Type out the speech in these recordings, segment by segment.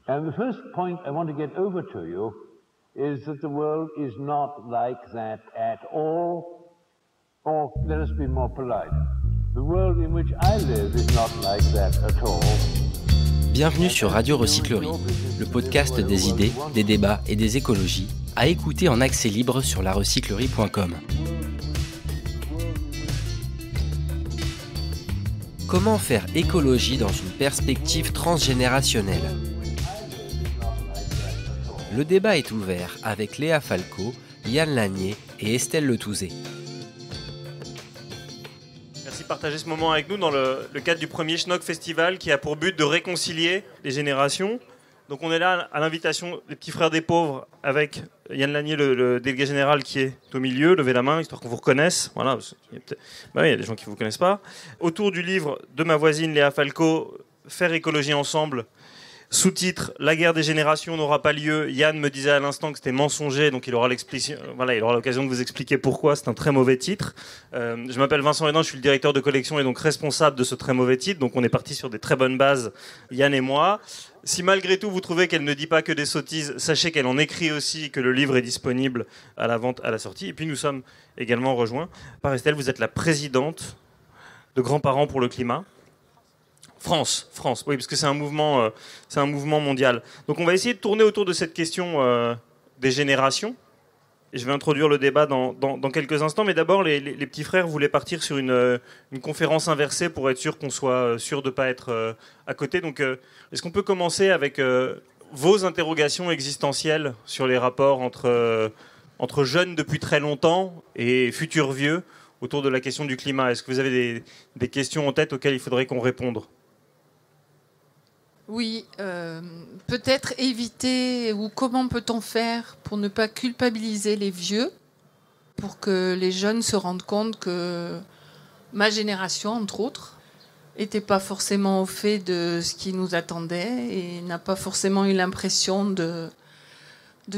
And the first point I want to get over to you is that the world is not like that at all, or let us be more polite. The world in which I live is not like that at all. Bienvenue sur Radio Recyclerie, le podcast des idées, des débats et des écologies, à écouter en accès libre sur larecyclerie.com. Comment faire écologie dans une perspective transgénérationnelle ? Le débat est ouvert avec Léa Falco, Yann Lanier et Estelle Letouzé. Merci de partager ce moment avec nous dans le cadre du premier Schnock Festival qui a pour but de réconcilier les générations. Donc on est là à l'invitation des petits frères des pauvres avec Yann Lanier, le délégué général qui est au milieu. Levez la main, histoire qu'on vous reconnaisse. Voilà, il y a des gens qui ne vous connaissent pas. Autour du livre de ma voisine Léa Falco, Faire écologie ensemble. Sous-titre, La guerre des générations n'aura pas lieu. Yann me disait à l'instant que c'était mensonger, donc il aura l'occasion de vous expliquer pourquoi. C'est un très mauvais titre. Je m'appelle Vincent Hénin, je suis le directeur de collection et donc responsable de ce très mauvais titre. Donc on est parti sur des très bonnes bases, Yann et moi. Si malgré tout vous trouvez qu'elle ne dit pas que des sottises, sachez qu'elle en écrit aussi, que le livre est disponible à la vente à la sortie. Et puis nous sommes également rejoints par Estelle, vous êtes la présidente de Grands-Parents pour le climat. France, oui, parce que c'est un mouvement mondial. Donc on va essayer de tourner autour de cette question des générations. Et je vais introduire le débat dans quelques instants. Mais d'abord, les petits frères voulaient partir sur une conférence inversée pour être sûr qu'on soit sûr de ne pas être à côté. Donc est-ce qu'on peut commencer avec vos interrogations existentielles sur les rapports entre jeunes depuis très longtemps et futurs vieux autour de la question du climat ? Est-ce que vous avez des questions en tête auxquelles il faudrait qu'on réponde ? Oui, peut-être éviter ou comment peut-on faire pour ne pas culpabiliser les vieux, pour que les jeunes se rendent compte que ma génération, entre autres, n'était pas forcément au fait de ce qui nous attendait et n'a pas forcément eu l'impression de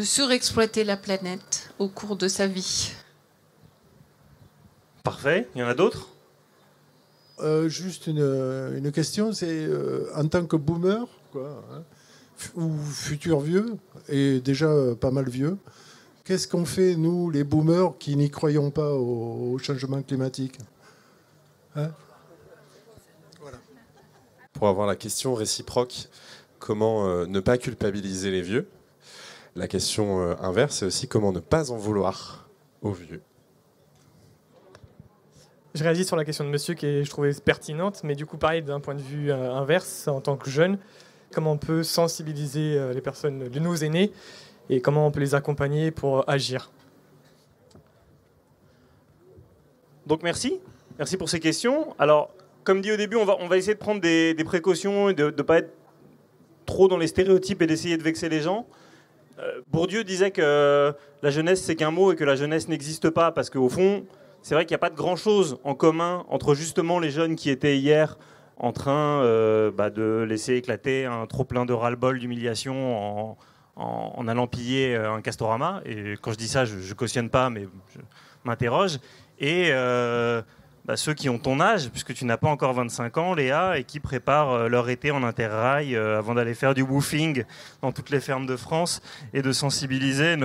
surexploiter la planète au cours de sa vie. Parfait, il y en a d'autres ? Juste une question, c'est en tant que boomer, ou futur vieux, et déjà pas mal vieux, qu'est-ce qu'on fait, nous, les boomers, qui n'y croyons pas au changement climatique ? Voilà. Pour avoir la question réciproque, comment ne pas culpabiliser les vieux ? La question inverse, c'est aussi comment ne pas en vouloir aux vieux. Je réagis sur la question de monsieur qui je trouvais pertinente, mais du coup, pareil, d'un point de vue inverse, en tant que jeune, comment on peut sensibiliser les personnes de nos aînés et comment on peut les accompagner pour agir. Donc merci pour ces questions. Alors, comme dit au début, on va essayer de prendre des précautions et de ne pas être trop dans les stéréotypes et d'essayer de vexer les gens. Bourdieu disait que la jeunesse, c'est qu'un mot et que la jeunesse n'existe pas, parce qu'au fond, c'est vrai qu'il n'y a pas de grand-chose en commun entre justement les jeunes qui étaient hier en train de laisser éclater un trop-plein de ras-le-bol, d'humiliation en allant piller un Castorama. Et quand je dis ça, je ne cautionne pas, mais je m'interroge. Et ceux qui ont ton âge, puisque tu n'as pas encore 25 ans, Léa, et qui préparent leur été en interrail avant d'aller faire du woofing dans toutes les fermes de France et de sensibiliser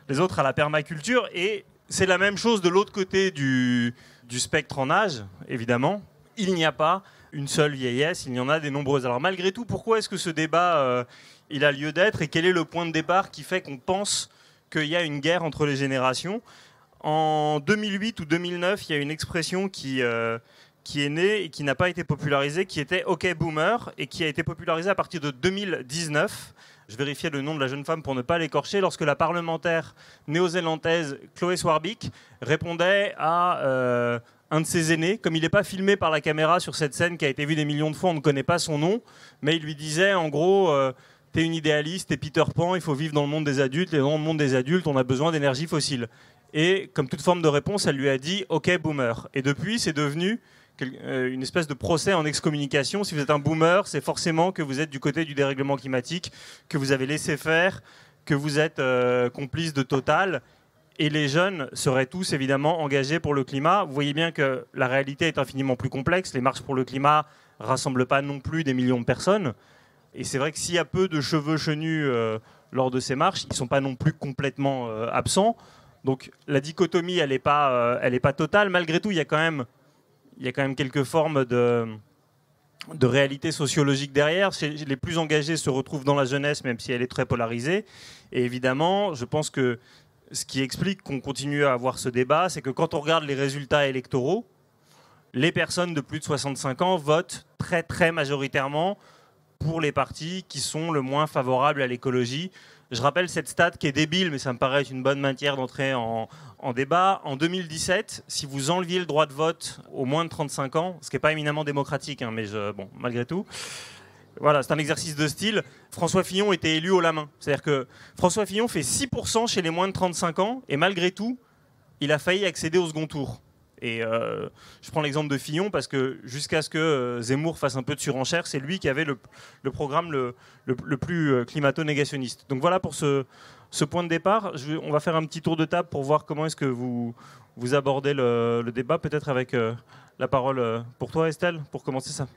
les autres à la permaculture. Et c'est la même chose de l'autre côté du spectre en âge, évidemment. Il n'y a pas une seule vieillesse, il y en a des nombreuses. Alors malgré tout, pourquoi est-ce que ce débat il a lieu d'être et quel est le point de départ qui fait qu'on pense qu'il y a une guerre entre les générations ? En 2008 ou 2009, il y a une expression qui est née et qui n'a pas été popularisée, qui était « OK Boomer » et qui a été popularisée à partir de 2019. Je vérifiais le nom de la jeune femme pour ne pas l'écorcher, lorsque la parlementaire néo-zélandaise Chloé Swarbrick répondait à un de ses aînés. Comme il n'est pas filmé par la caméra sur cette scène qui a été vue des millions de fois, on ne connaît pas son nom, mais il lui disait en gros t'es une idéaliste, t'es Peter Pan, il faut vivre dans le monde des adultes, et dans le monde des adultes, on a besoin d'énergie fossile. Et comme toute forme de réponse, elle lui a dit « OK, boomer ». Et depuis, c'est devenu une espèce de procès en excommunication. Si vous êtes un boomer, c'est forcément que vous êtes du côté du dérèglement climatique, que vous avez laissé faire, que vous êtes complice de Total. Et les jeunes seraient tous évidemment engagés pour le climat. Vous voyez bien que la réalité est infiniment plus complexe. Les marches pour le climat ne rassemblent pas non plus des millions de personnes. Et c'est vrai que s'il y a peu de cheveux chenus lors de ces marches, ils ne sont pas non plus complètement absents. Donc la dichotomie, elle n'est pas totale. Malgré tout, il y a quand même quelques formes de réalité sociologique derrière. Les plus engagés se retrouvent dans la jeunesse, même si elle est très polarisée. Et évidemment, je pense que ce qui explique qu'on continue à avoir ce débat, c'est que quand on regarde les résultats électoraux, les personnes de plus de 65 ans votent très très majoritairement pour les partis qui sont le moins favorables à l'écologie. Je rappelle cette stat qui est débile, mais ça me paraît être une bonne matière d'entrer en débat. En 2017, si vous enleviez le droit de vote aux moins de 35 ans, ce qui n'est pas éminemment démocratique, hein, mais malgré tout, voilà, c'est un exercice de style. François Fillon était élu haut la main. C'est-à-dire que François Fillon fait 6% chez les moins de 35 ans, et malgré tout, il a failli accéder au second tour. Et je prends l'exemple de Fillon parce que jusqu'à ce que Zemmour fasse un peu de surenchère, c'est lui qui avait le programme le plus climato-négationniste. Donc voilà pour ce point de départ. On va faire un petit tour de table pour voir comment est-ce que vous abordez le débat. Peut-être avec la parole pour toi, Estelle, pour commencer ça.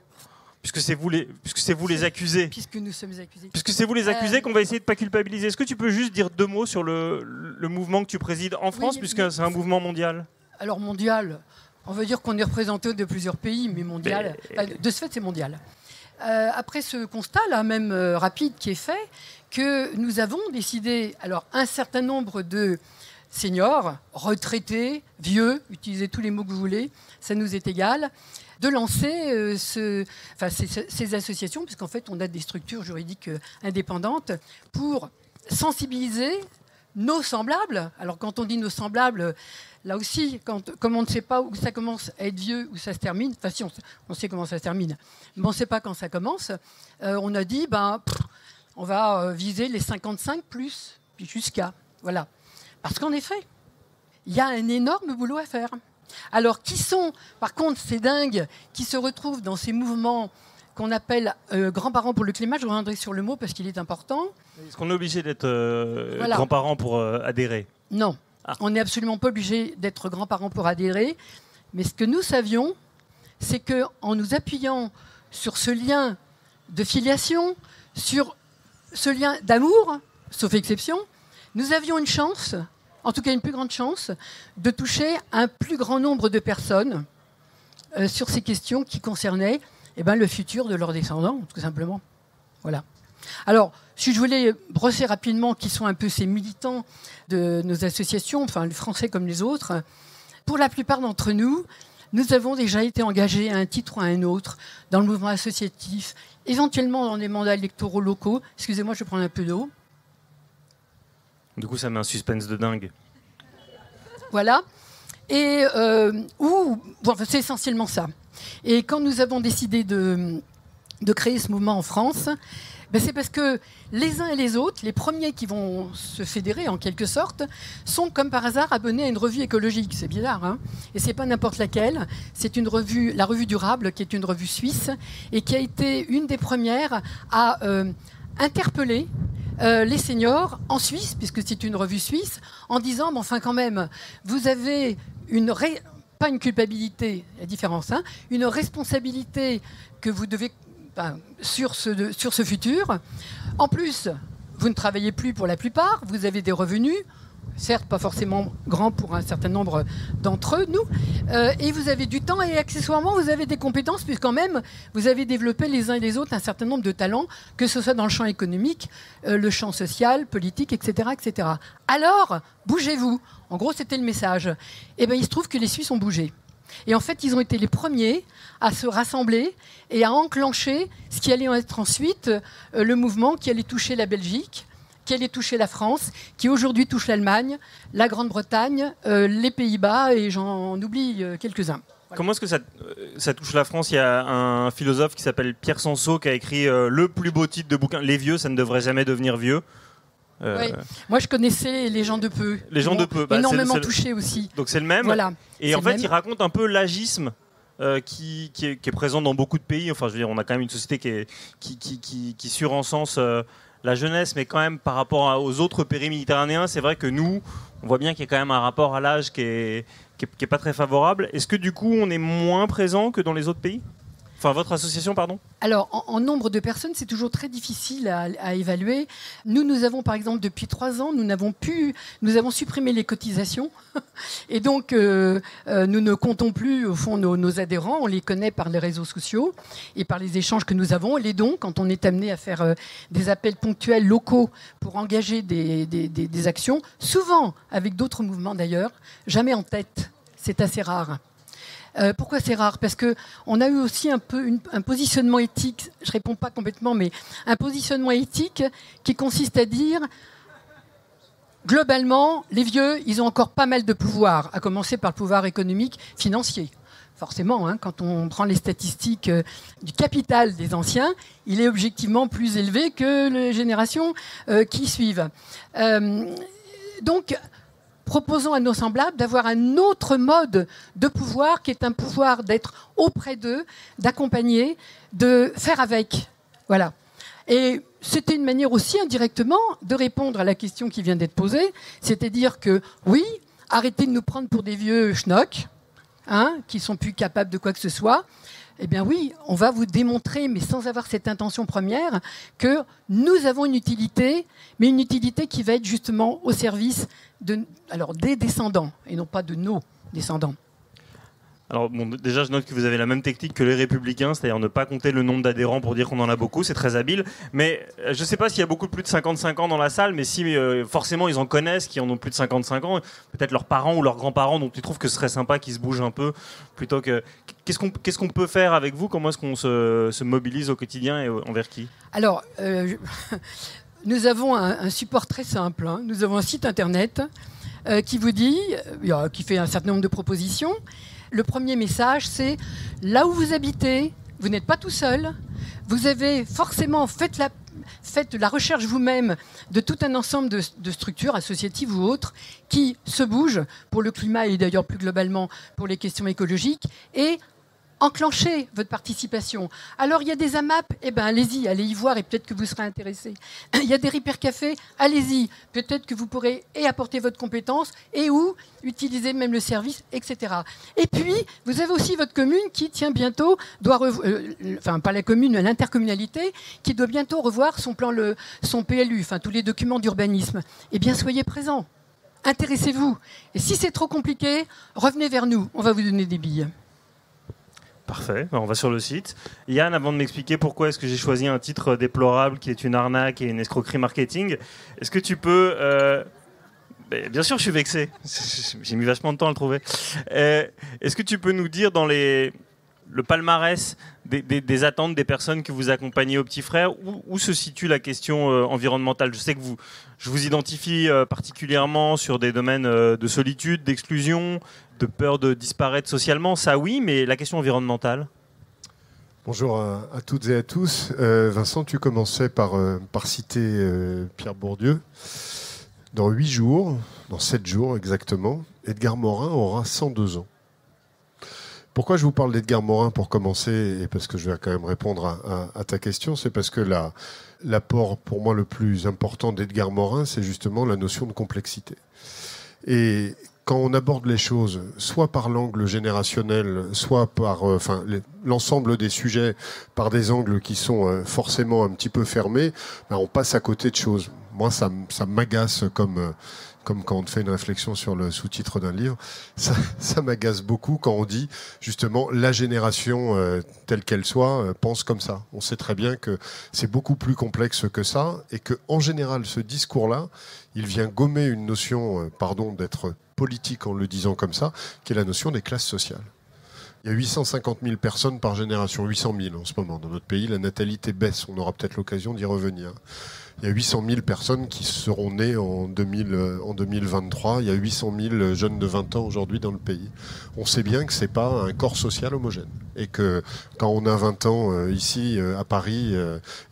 Puisque c'est vous les accusés. Puisque nous sommes accusés. Puisque c'est vous les accusés qu'on va essayer de ne pas culpabiliser. Est-ce que tu peux juste dire 2 mots sur le mouvement que tu présides en France, puisque c'est un mouvement mondial ? Alors mondial, on veut dire qu'on est représenté de plusieurs pays, mais mondial. De ce fait, c'est mondial. Après ce constat, là, même rapide, qui est fait, que nous avons décidé, alors un certain nombre de seniors, retraités, vieux, utilisez tous les mots que vous voulez, ça nous est égal, de lancer ces associations, puisqu'en fait, on a des structures juridiques indépendantes, pour sensibiliser nos semblables. Alors quand on dit nos semblables, là aussi, comme on ne sait pas où ça commence à être vieux, où ça se termine, enfin si, on sait comment ça se termine, mais on ne sait pas quand ça commence, on a dit, on va viser les 55 plus, puis jusqu'à. Voilà. Parce qu'en effet, il y a un énorme boulot à faire. Alors, qui sont, par contre, ces dingues qui se retrouvent dans ces mouvements qu'on appelle grands-parents pour le climat? Je reviendrai sur le mot parce qu'il est important. Est-ce qu'on est obligé d'être grands-parents pour adhérer? Non, on n'est absolument pas obligé d'être grands-parents pour adhérer. Mais ce que nous savions, c'est qu'en nous appuyant sur ce lien de filiation, sur ce lien d'amour, sauf exception, nous avions une chance, en tout cas une plus grande chance, de toucher un plus grand nombre de personnes sur ces questions qui concernaient le futur de leurs descendants, tout simplement. Voilà. Alors, si je voulais brosser rapidement qui sont un peu ces militants de nos associations, enfin les Français comme les autres, pour la plupart d'entre nous, nous avons déjà été engagés à un titre ou à un autre dans le mouvement associatif, éventuellement dans des mandats électoraux locaux. Excusez-moi, je vais prendre un peu d'eau. Du coup, ça met un suspense de dingue. Voilà. Et c'est essentiellement ça. Et quand nous avons décidé de créer ce mouvement en France, c'est parce que les uns et les autres, les premiers qui vont se fédérer en quelque sorte, sont comme par hasard abonnés à une revue écologique. C'est bizarre, hein ? Et c'est pas n'importe laquelle. C'est une revue, la revue Durable, qui est une revue suisse et qui a été une des premières à interpeller les seniors en Suisse, puisque c'est une revue suisse, en disant, mais enfin quand même, vous avez pas une culpabilité, la différence, hein, une responsabilité que vous devez sur ce futur. En plus, vous ne travaillez plus pour la plupart, vous avez des revenus, certes pas forcément grands pour un certain nombre d'entre eux, nous, et vous avez du temps et accessoirement vous avez des compétences, puisque quand même vous avez développé les uns et les autres un certain nombre de talents, que ce soit dans le champ économique, le champ social, politique, etc., etc. Alors, bougez-vous. En gros, c'était le message. Et il se trouve que les Suisses ont bougé. Et en fait, ils ont été les premiers à se rassembler et à enclencher ce qui allait être ensuite le mouvement qui allait toucher la Belgique, qui allait toucher la France, qui aujourd'hui touche l'Allemagne, la Grande-Bretagne, les Pays-Bas, et j'en oublie quelques-uns. Voilà. Comment est-ce que ça touche la France? Il y a un philosophe qui s'appelle Pierre Sansot qui a écrit le plus beau titre de bouquin, Les vieux, ça ne devrait jamais devenir vieux. Oui. Moi, je connaissais Les gens de peu. Les gens de peu. Énormément touchés aussi. Donc c'est le même. Voilà. Et en fait, il raconte un peu l'agisme qui est présent dans beaucoup de pays. Enfin, je veux dire, on a quand même une société qui surencense la jeunesse, mais quand même par rapport aux autres pays méditerranéens, c'est vrai que nous, on voit bien qu'il y a quand même un rapport à l'âge qui est pas très favorable. Est-ce que du coup, on est moins présent que dans les autres pays? Enfin, votre association, pardon ? Alors, en nombre de personnes, c'est toujours très difficile à évaluer. Nous avons, par exemple, depuis 3 ans, nous avons supprimé les cotisations. Et donc, nous ne comptons plus, au fond, nos adhérents. On les connaît par les réseaux sociaux et par les échanges que nous avons. Et les dons, quand on est amené à faire des appels ponctuels locaux pour engager des actions, souvent avec d'autres mouvements d'ailleurs, jamais en tête. C'est assez rare. Pourquoi c'est rare ? Parce qu'on a eu aussi un peu un positionnement éthique, je ne réponds pas complètement, mais un positionnement éthique qui consiste à dire, globalement, les vieux, ils ont encore pas mal de pouvoir, à commencer par le pouvoir économique, financier. Forcément, quand on prend les statistiques du capital des anciens, il est objectivement plus élevé que les générations qui suivent. Donc, proposons à nos semblables d'avoir un autre mode de pouvoir qui est un pouvoir d'être auprès d'eux, d'accompagner, de faire avec. Voilà. Et c'était une manière aussi indirectement de répondre à la question qui vient d'être posée, c'est-à-dire que oui, arrêtez de nous prendre pour des vieux schnocks, qui sont plus capables de quoi que ce soit. Eh bien oui, on va vous démontrer, mais sans avoir cette intention première, que nous avons une utilité, mais une utilité qui va être justement au service des descendants, et non pas de nos descendants. Alors bon, déjà je note que vous avez la même technique que les Républicains, c'est-à-dire ne pas compter le nombre d'adhérents pour dire qu'on en a beaucoup, c'est très habile. Mais je ne sais pas s'il y a beaucoup plus de 55 ans dans la salle, mais si forcément ils en connaissent qui en ont plus de 55 ans, peut-être leurs parents ou leurs grands-parents, dont ils trouvent que ce serait sympa qu'ils se bougent un peu, plutôt que... Qu'est-ce qu'on peut faire avec vous ? Comment est-ce qu'on se mobilise au quotidien et envers qui ? Alors, nous avons un support très simple. Nous avons un site internet qui vous dit, qui fait un certain nombre de propositions. Le premier message, c'est là où vous habitez, vous n'êtes pas tout seul. Vous avez forcément fait la recherche vous-même de tout un ensemble de structures associatives ou autres qui se bougent pour le climat et d'ailleurs plus globalement pour les questions écologiques et enclenchez votre participation. Alors, il y a des AMAP, allez-y, allez y voir et peut-être que vous serez intéressés. Il y a des Repair Café, allez-y, peut-être que vous pourrez apporter votre compétence et ou utiliser même le service, etc. Et puis, vous avez aussi votre commune qui, bientôt, pas la commune, l'intercommunalité, qui doit bientôt revoir son PLU, tous les documents d'urbanisme. Eh bien, soyez présents, intéressez-vous. Et si c'est trop compliqué, revenez vers nous, on va vous donner des billes. Parfait, on va sur le site. Yann, avant de m'expliquer pourquoi est-ce que j'ai choisi un titre déplorable qui est une arnaque et une escroquerie marketing, est-ce que tu peux... bien sûr, je suis vexé. J'ai mis vachement de temps à le trouver. Est-ce que tu peux nous dire dans le palmarès des attentes des personnes que vous accompagnez au Petit Frère, où se situe la question environnementale ? Je sais que je vous identifie particulièrement sur des domaines de solitude, d'exclusion, de peur de disparaître socialement, ça oui, mais la question environnementale ? Bonjour à toutes et à tous. Vincent, tu commençais par citer Pierre Bourdieu. Dans 8 jours, dans 7 jours exactement, Edgar Morin aura 102 ans. Pourquoi je vous parle d'Edgar Morin pour commencer, et parce que je vais quand même répondre à ta question, c'est parce que l'apport pour moi le plus important d'Edgar Morin, c'est justement la notion de complexité. Et quand on aborde les choses, soit par l'angle générationnel, soit par l'ensemble des sujets, par des angles qui sont forcément un petit peu fermés, on passe à côté de choses. Moi, ça m'agace comme quand on fait une réflexion sur le sous-titre d'un livre, ça m'agace beaucoup quand on dit justement la génération telle qu'elle soit pense comme ça. On sait très bien que c'est beaucoup plus complexe que ça et que en général ce discours-là, il vient gommer une notion, pardon d'être politique en le disant comme ça, qui est la notion des classes sociales. Il y a 850 000 personnes par génération, 800 000 en ce moment dans notre pays. La natalité baisse, on aura peut-être l'occasion d'y revenir. Il y a 800 000 personnes qui seront nées en 2023. Il y a 800 000 jeunes de 20 ans aujourd'hui dans le pays. On sait bien que c'est pas un corps social homogène. Et que quand on a 20 ans ici à Paris,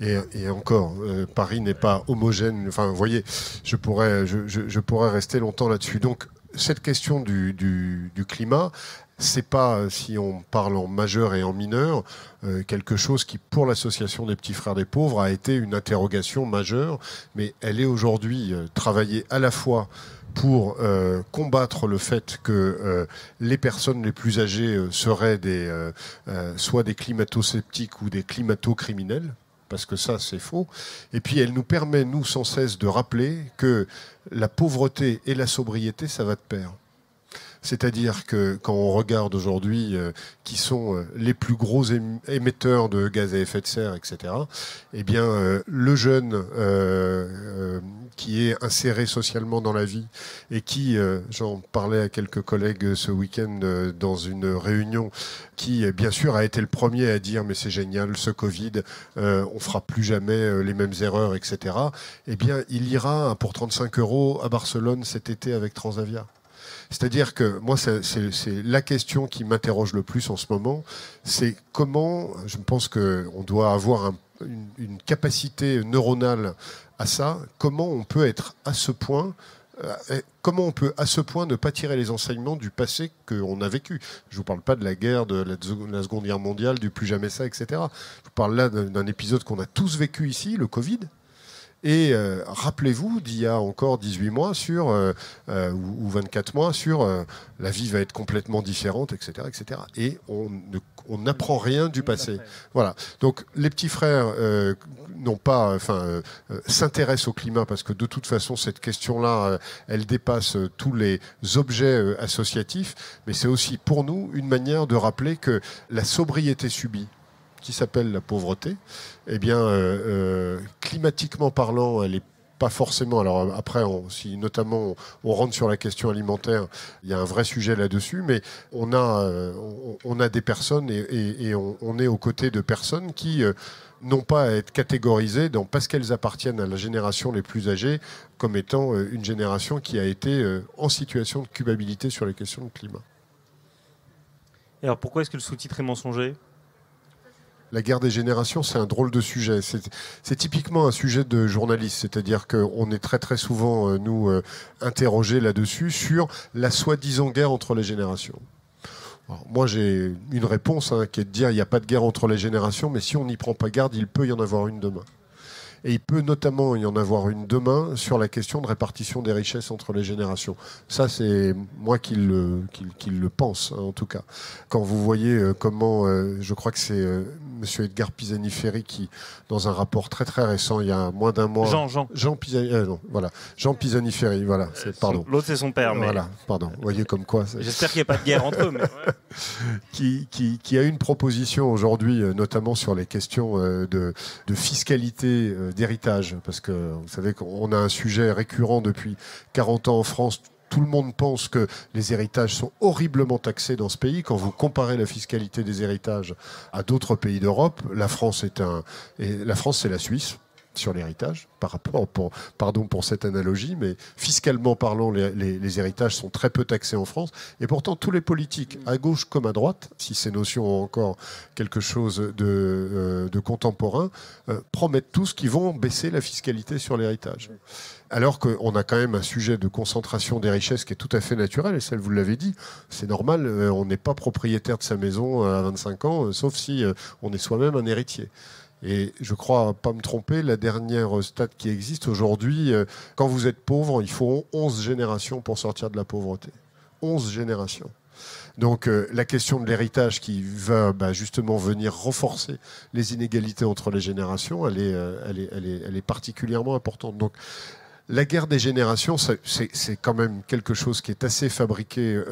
et encore, Paris n'est pas homogène. Enfin, vous voyez, je pourrais rester longtemps là-dessus. Donc, cette question du climat, c'est pas, si on parle en majeur et en mineur, quelque chose qui, pour l'association des petits frères des pauvres, a été une interrogation majeure, mais elle est aujourd'hui travaillée à la fois pour combattre le fait que les personnes les plus âgées seraient soit des climato-sceptiques ou des climato-criminels, parce que ça, c'est faux. Et puis, elle nous permet, nous, sans cesse, de rappeler que la pauvreté et la sobriété, ça va de pair. C'est-à-dire que quand on regarde aujourd'hui qui sont les plus gros émetteurs de gaz à effet de serre, etc., eh bien, le jeune qui est inséré socialement dans la vie et qui, j'en parlais à quelques collègues ce week-end dans une réunion, qui, bien sûr, a été le premier à dire « mais c'est génial, ce Covid, on fera plus jamais les mêmes erreurs, etc. » Eh bien, il ira pour 35 € à Barcelone cet été avec Transavia. C'est-à-dire que moi, c'est la question qui m'interroge le plus en ce moment, c'est comment, je pense qu'on doit avoir une capacité neuronale à ça, comment on peut être à ce point, comment on peut à ce point ne pas tirer les enseignements du passé qu'on a vécu. Je ne vous parle pas de la guerre, de la Seconde Guerre mondiale, du plus jamais ça, etc. Je vous parle là d'un épisode qu'on a tous vécu ici, le Covid. Et rappelez-vous d'il y a encore 18 mois ou 24 mois sur la vie va être complètement différente, etc. etc. Et on n'apprend rien du passé. Voilà. Donc les petits frères s'intéressent au climat parce que de toute façon cette question-là, elle dépasse tous les objets associatifs. Mais c'est aussi pour nous une manière de rappeler que la sobriété subie, qui s'appelle la pauvreté, eh bien, climatiquement parlant, elle n'est pas forcément... Alors après, si notamment on rentre sur la question alimentaire, il y a un vrai sujet là-dessus, mais on a des personnes et on est aux côtés de personnes qui n'ont pas à être catégorisées parce qu'elles appartiennent à la génération les plus âgées comme étant une génération qui a été en situation de culpabilité sur les questions de climat. Et alors pourquoi est-ce que le sous-titre est mensonger ? La guerre des générations, c'est un drôle de sujet. C'est typiquement un sujet de journaliste, c'est-à-dire qu'on est très très souvent, interrogés là-dessus sur la soi-disant guerre entre les générations. Alors, moi, j'ai une réponse qui est de dire il n'y a pas de guerre entre les générations, mais si on n'y prend pas garde, il peut y en avoir une demain. Et il peut notamment y en avoir une demain sur la question de répartition des richesses entre les générations. Ça, c'est moi qui le pense, en tout cas. Quand vous voyez comment, je crois que c'est M. Edgar Pisani-Ferry qui, dans un rapport très très récent, il y a moins d'un mois... Jean Pisani-Ferry, voilà. Pardon. L'autre, c'est son père. Mais... Voilà, pardon. Vous voyez comme quoi... J'espère qu'il n'y a pas de guerre entre eux. Mais... qui a une proposition aujourd'hui, notamment sur les questions de fiscalité, d'héritage, parce que vous savez qu'on a un sujet récurrent depuis 40 ans en France. Tout le monde pense que les héritages sont horriblement taxés dans ce pays. Quand vous comparez la fiscalité des héritages à d'autres pays d'Europe, la France, c'est la Suisse sur l'héritage, pardon pour cette analogie, mais fiscalement parlant, les héritages sont très peu taxés en France. Et pourtant, tous les politiques, à gauche comme à droite, si ces notions ont encore quelque chose de contemporain, promettent tous qu'ils vont baisser la fiscalité sur l'héritage. Alors qu'on a quand même un sujet de concentration des richesses qui est tout à fait naturel, et ça, vous l'avez dit, c'est normal, on n'est pas propriétaire de sa maison à 25 ans, sauf si on est soi-même un héritier. Et je crois pas me tromper, la dernière stat qui existe aujourd'hui, quand vous êtes pauvre, il faut 11 générations pour sortir de la pauvreté. 11 générations. Donc la question de l'héritage qui va justement venir renforcer les inégalités entre les générations, elle est particulièrement importante. Donc la guerre des générations, c'est quand même quelque chose qui est assez fabriqué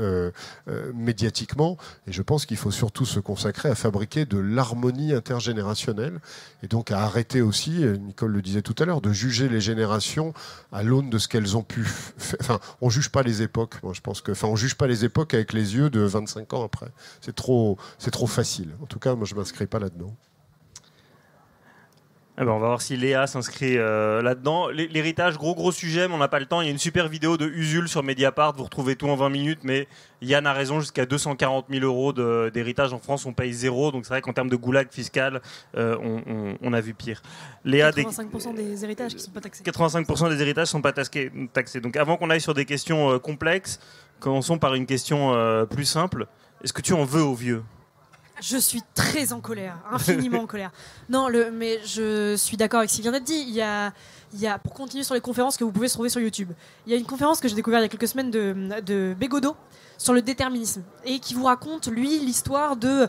médiatiquement. Et je pense qu'il faut surtout se consacrer à fabriquer de l'harmonie intergénérationnelle. Et donc à arrêter aussi, Nicole le disait tout à l'heure, de juger les générations à l'aune de ce qu'elles ont pu faire. Enfin, on ne juge pas les époques. Moi, je pense que, on ne juge pas les époques avec les yeux de 25 ans après. C'est trop facile. En tout cas, moi, je ne m'inscris pas là-dedans. On va voir si Léa s'inscrit là-dedans. L'héritage, gros sujet, mais on n'a pas le temps. Il y a une super vidéo de Usul sur Mediapart. Vous retrouvez tout en 20 minutes, mais Yann a raison, jusqu'à 240 000 € d'héritage en France, on paye 0. Donc c'est vrai qu'en termes de goulag fiscal, on a vu pire. Léa, 85% des héritages qui ne sont pas taxés. 85% des héritages ne sont pas taxés. Donc avant qu'on aille sur des questions complexes, commençons par une question plus simple. Est-ce que tu en veux aux vieux ? Je suis très en colère, infiniment en colère. Non, mais je suis d'accord avec ce qui vient d'être dit. Il y a, pour continuer sur les conférences que vous pouvez trouver sur YouTube, il y a une conférence que j'ai découverte il y a quelques semaines de Bégodeau sur le déterminisme et qui vous raconte, lui, l'histoire de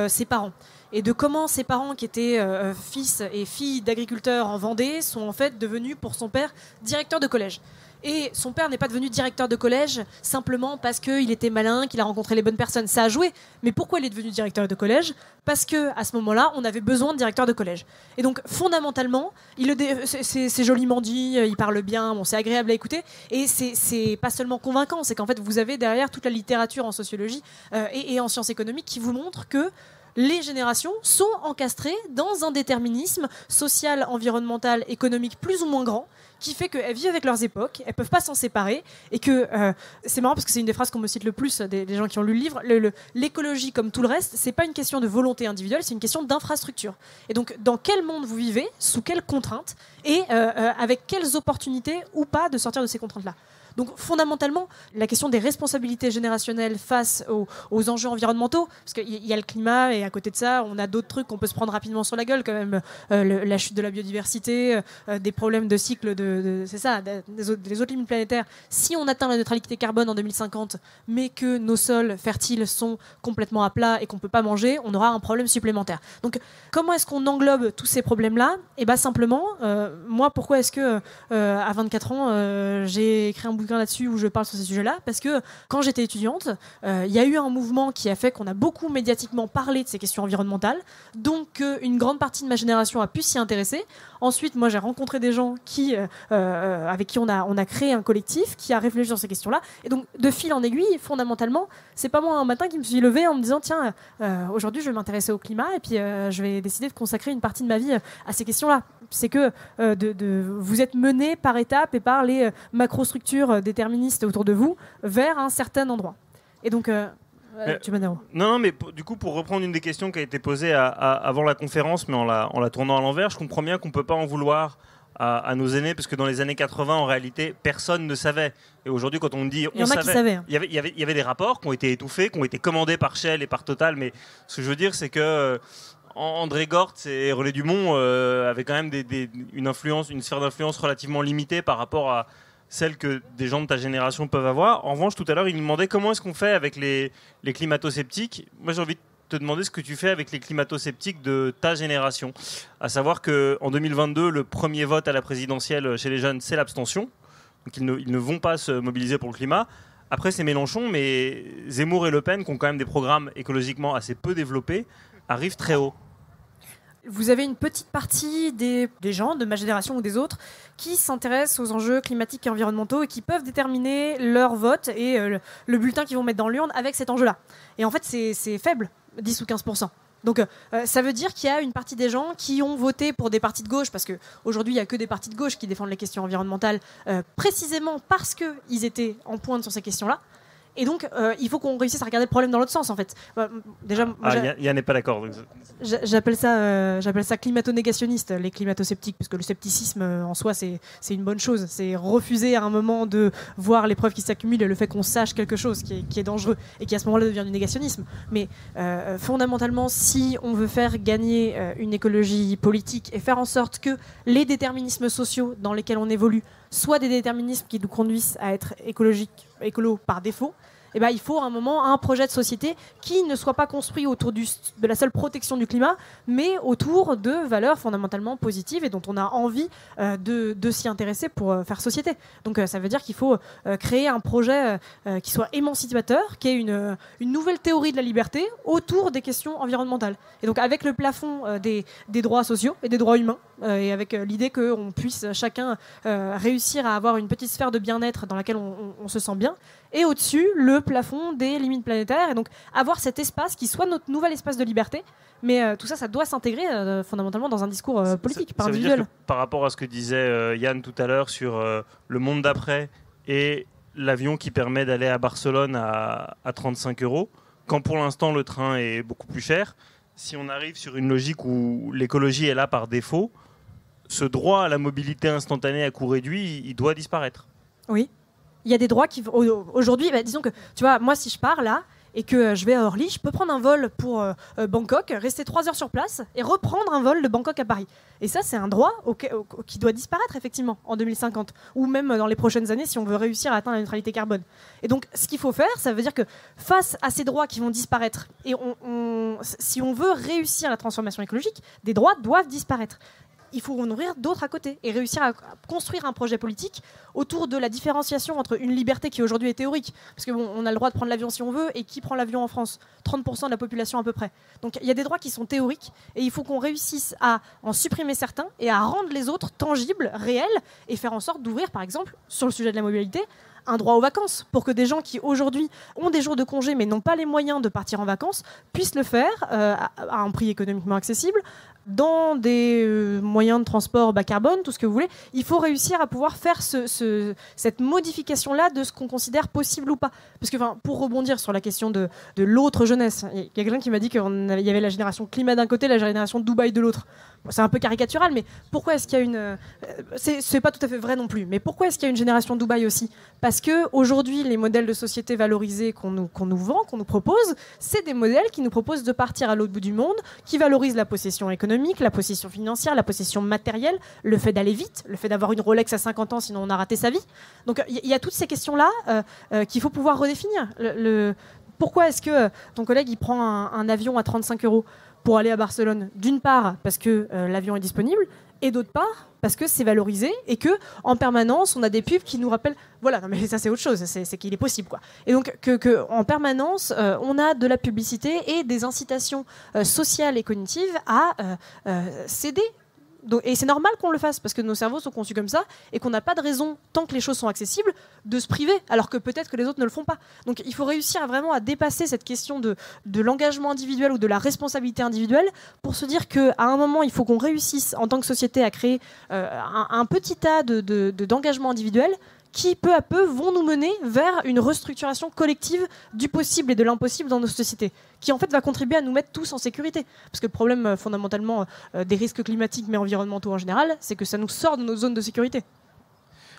ses parents. Et de comment ses parents, qui étaient fils et filles d'agriculteurs en Vendée, sont en fait devenus, pour son père, directeurs de collège. Et son père n'est pas devenu directeur de collège simplement parce qu'il était malin, qu'il a rencontré les bonnes personnes. Ça a joué. Mais pourquoi il est devenu directeur de collège ? Parce qu'à ce moment-là, on avait besoin de directeur de collège. Et donc, fondamentalement, c'est joliment dit, il parle bien, bon, c'est agréable à écouter. Et c'est pas seulement convaincant, c'est qu'en fait, vous avez derrière toute la littérature en sociologie et en sciences économiques qui vous montre que les générations sont encastrées dans un déterminisme social, environnemental, économique plus ou moins grand, qui fait qu'elles vivent avec leurs époques, elles ne peuvent pas s'en séparer, et que c'est marrant parce que c'est une des phrases qu'on me cite le plus des gens qui ont lu le livre, l'écologie comme tout le reste, c'est pas une question de volonté individuelle, c'est une question d'infrastructure. Et donc dans quel monde vous vivez, sous quelles contraintes, et avec quelles opportunités ou pas de sortir de ces contraintes-là. Donc fondamentalement, la question des responsabilités générationnelles face aux enjeux environnementaux, parce qu'il y a le climat et à côté de ça, on a d'autres trucs qu'on peut se prendre rapidement sur la gueule quand même, la chute de la biodiversité, des problèmes de cycle, c'est ça, des autres limites planétaires. Si on atteint la neutralité carbone en 2050, mais que nos sols fertiles sont complètement à plat et qu'on ne peut pas manger, on aura un problème supplémentaire. Donc comment est-ce qu'on englobe tous ces problèmes-là ? Et bien simplement, moi pourquoi est-ce que à 24 ans, j'ai écrit un bouquin là-dessus où je parle sur ces sujets-là, parce que quand j'étais étudiante, il y a eu un mouvement qui a fait qu'on a beaucoup médiatiquement parlé de ces questions environnementales, donc une grande partie de ma génération a pu s'y intéresser. Ensuite, moi j'ai rencontré des gens avec qui on a créé un collectif qui a réfléchi sur ces questions-là, et donc de fil en aiguille, fondamentalement, c'est pas moi un matin qui me suis levée en me disant tiens, aujourd'hui je vais m'intéresser au climat et puis je vais décider de consacrer une partie de ma vie à ces questions-là. C'est que vous êtes mené par étapes et par les macrostructures déterministes autour de vous vers un certain endroit. Et donc, non, mais du coup, pour reprendre une des questions qui a été posée avant la conférence, mais en la tournant à l'envers, je comprends bien qu'on ne peut pas en vouloir à nos aînés, parce que dans les années 80, en réalité, personne ne savait. Et aujourd'hui, quand on dit on savait, il y avait des rapports qui ont été étouffés, qui ont été commandés par Shell et par Total, mais ce que je veux dire, c'est que André Gortz et Relais Dumont avaient quand même une sphère d'influence relativement limitée par rapport à celle que des gens de ta génération peuvent avoir. En revanche, tout à l'heure, il nous demandait comment est-ce qu'on fait avec les climato-sceptiques. Moi, j'ai envie de te demander ce que tu fais avec les climato-sceptiques de ta génération. À savoir qu'en 2022, le premier vote à la présidentielle chez les jeunes, c'est l'abstention. Donc ils ne vont pas se mobiliser pour le climat. Après, c'est Mélenchon, mais Zemmour et Le Pen, qui ont quand même des programmes écologiquement assez peu développés, arrivent très haut. Vous avez une petite partie des gens de ma génération ou des autres qui s'intéressent aux enjeux climatiques et environnementaux et qui peuvent déterminer leur vote et le bulletin qu'ils vont mettre dans l'urne avec cet enjeu-là. Et en fait, c'est faible, 10 ou 15%. Donc ça veut dire qu'il y a une partie des gens qui ont voté pour des partis de gauche, parce qu'aujourd'hui il n'y a que des partis de gauche qui défendent les questions environnementales, précisément parce qu'ils étaient en pointe sur ces questions-là. Et donc, il faut qu'on réussisse à regarder le problème dans l'autre sens, en fait. Déjà, Yann n'est pas d'accord. J'appelle ça climato-négationniste, les climato-sceptiques, parce que le scepticisme, en soi, c'est une bonne chose. C'est refuser à un moment de voir les preuves qui s'accumulent et le fait qu'on sache quelque chose qui est dangereux et qui, à ce moment-là, devient du négationnisme. Mais fondamentalement, si on veut faire gagner une écologie politique et faire en sorte que les déterminismes sociaux dans lesquels on évolue soient des déterminismes qui nous conduisent à être écolo par défaut, eh ben, il faut à un moment un projet de société qui ne soit pas construit autour de la seule protection du climat, mais autour de valeurs fondamentalement positives et dont on a envie de s'y intéresser pour faire société. Donc ça veut dire qu'il faut créer un projet qui soit émancipateur, qui ait une nouvelle théorie de la liberté autour des questions environnementales. Et donc avec le plafond des droits sociaux et des droits humains, et avec l'idée qu'on puisse chacun réussir à avoir une petite sphère de bien-être dans laquelle on se sent bien, et au-dessus, le plafond des limites planétaires, et donc avoir cet espace qui soit notre nouvel espace de liberté, mais tout ça, ça doit s'intégrer fondamentalement dans un discours politique, par individuel. Dire que par rapport à ce que disait Yann tout à l'heure sur le monde d'après et l'avion qui permet d'aller à Barcelone à 35 €, quand pour l'instant le train est beaucoup plus cher, si on arrive sur une logique où l'écologie est là par défaut, ce droit à la mobilité instantanée à coût réduit, il doit disparaître. Oui. Il y a des droits qui... Aujourd'hui, disons que, tu vois, moi, si je pars là et que je vais à Orly, je peux prendre un vol pour Bangkok, rester 3 heures sur place et reprendre un vol de Bangkok à Paris. Et ça, c'est un droit qui doit disparaître effectivement en 2050, ou même dans les prochaines années si on veut réussir à atteindre la neutralité carbone. Et donc, ce qu'il faut faire, ça veut dire que face à ces droits qui vont disparaître, et si on veut réussir la transformation écologique, des droits doivent disparaître. Il faut en nourrir d'autres à côté et réussir à construire un projet politique autour de la différenciation entre une liberté qui aujourd'hui est théorique, parce que on a le droit de prendre l'avion si on veut, et qui prend l'avion en France ? 30% de la population à peu près. Donc il y a des droits qui sont théoriques, et il faut qu'on réussisse à en supprimer certains et à rendre les autres tangibles, réels, et faire en sorte d'ouvrir, par exemple, sur le sujet de la mobilité, un droit aux vacances, pour que des gens qui aujourd'hui ont des jours de congé mais n'ont pas les moyens de partir en vacances puissent le faire à un prix économiquement accessible, dans des moyens de transport bas carbone, tout ce que vous voulez. Il faut réussir à pouvoir faire cette modification-là de ce qu'on considère possible ou pas. Parce que, pour rebondir sur la question de l'autre jeunesse, il y a quelqu'un qui m'a dit qu'il y avait la génération climat d'un côté, la génération Dubaï de l'autre. C'est un peu caricatural, mais pourquoi est-ce qu'il y a une... C'est pas tout à fait vrai non plus, mais pourquoi est-ce qu'il y a une génération Dubaï aussi ? Parce qu'aujourd'hui, les modèles de société valorisés qu'on nous vend, qu'on nous propose, c'est des modèles qui nous proposent de partir à l'autre bout du monde, qui valorisent la possession économique, la possession financière, la possession matérielle, le fait d'aller vite, le fait d'avoir une Rolex à 50 ans, sinon on a raté sa vie. Donc il y a toutes ces questions-là qu'il faut pouvoir redéfinir. Pourquoi est-ce que ton collègue il prend un avion à 35 € pour aller à Barcelone ? D'une part, parce que l'avion est disponible, et d'autre part, parce que c'est valorisé et que en permanence, on a des pubs qui nous rappellent... Voilà, non, mais ça c'est autre chose, c'est qu'il est possible, quoi. Et donc, en permanence, on a de la publicité et des incitations sociales et cognitives à céder. Donc, et c'est normal qu'on le fasse, parce que nos cerveaux sont conçus comme ça, et qu'on n'a pas de raison, tant que les choses sont accessibles, de se priver, alors que peut-être que les autres ne le font pas. Donc il faut réussir vraiment à dépasser cette question de l'engagement individuel ou de la responsabilité individuelle, pour se dire qu'à un moment, il faut qu'on réussisse, en tant que société, à créer un petit tas d'engagements individuels qui, peu à peu, vont nous mener vers une restructuration collective du possible et de l'impossible dans nos sociétés, qui en fait va contribuer à nous mettre tous en sécurité. Parce que le problème fondamentalement des risques climatiques mais environnementaux en général, c'est que ça nous sort de nos zones de sécurité.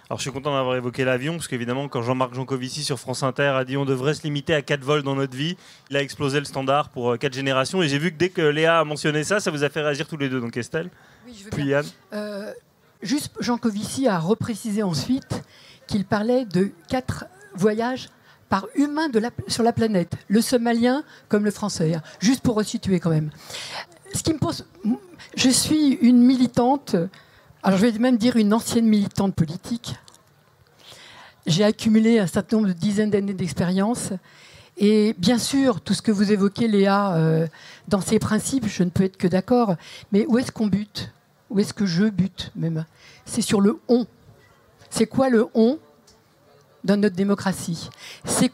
Alors je suis content d'avoir évoqué l'avion, parce qu'évidemment quand Jean-Marc Jancovici sur France Inter a dit on devrait se limiter à 4 vols dans notre vie, il a explosé le standard pour 4 générations, et j'ai vu que dès que Léa a mentionné ça, ça vous a fait réagir tous les deux. Donc Estelle, oui, je veux puis bien. Yann. Juste Jancovici a reprécisé ensuite qu'il parlait de 4 voyages par humain sur la planète, le somalien comme le français, juste pour resituer quand même. Ce qui me pose... Je suis une militante, alors je vais même dire une ancienne militante politique. J'ai accumulé un certain nombre de dizaines d'années d'expérience, et bien sûr, tout ce que vous évoquez, Léa, dans ces principes, je ne peux être que d'accord, mais où est-ce qu'on bute ? Où est-ce que je bute même ? C'est sur le « on ». C'est quoi le « on » dans notre démocratie ? C'est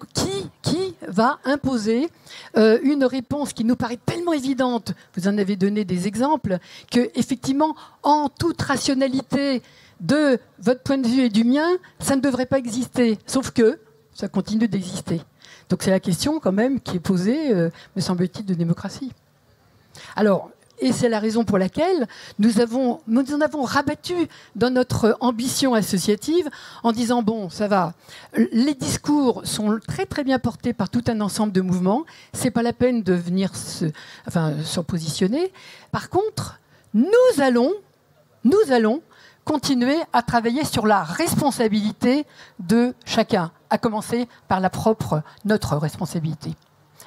qui va imposer une réponse qui nous paraît tellement évidente, vous en avez donné des exemples, que effectivement, en toute rationalité de votre point de vue et du mien, ça ne devrait pas exister. Sauf que ça continue d'exister. Donc c'est la question quand même qui est posée, me semble-t-il, de démocratie. Alors... Et c'est la raison pour laquelle nous en avons rabattu dans notre ambition associative en disant, bon, ça va, les discours sont très très bien portés par tout un ensemble de mouvements, c'est pas la peine de venir s'en positionner. Par contre, nous allons continuer à travailler sur la responsabilité de chacun, à commencer par notre responsabilité.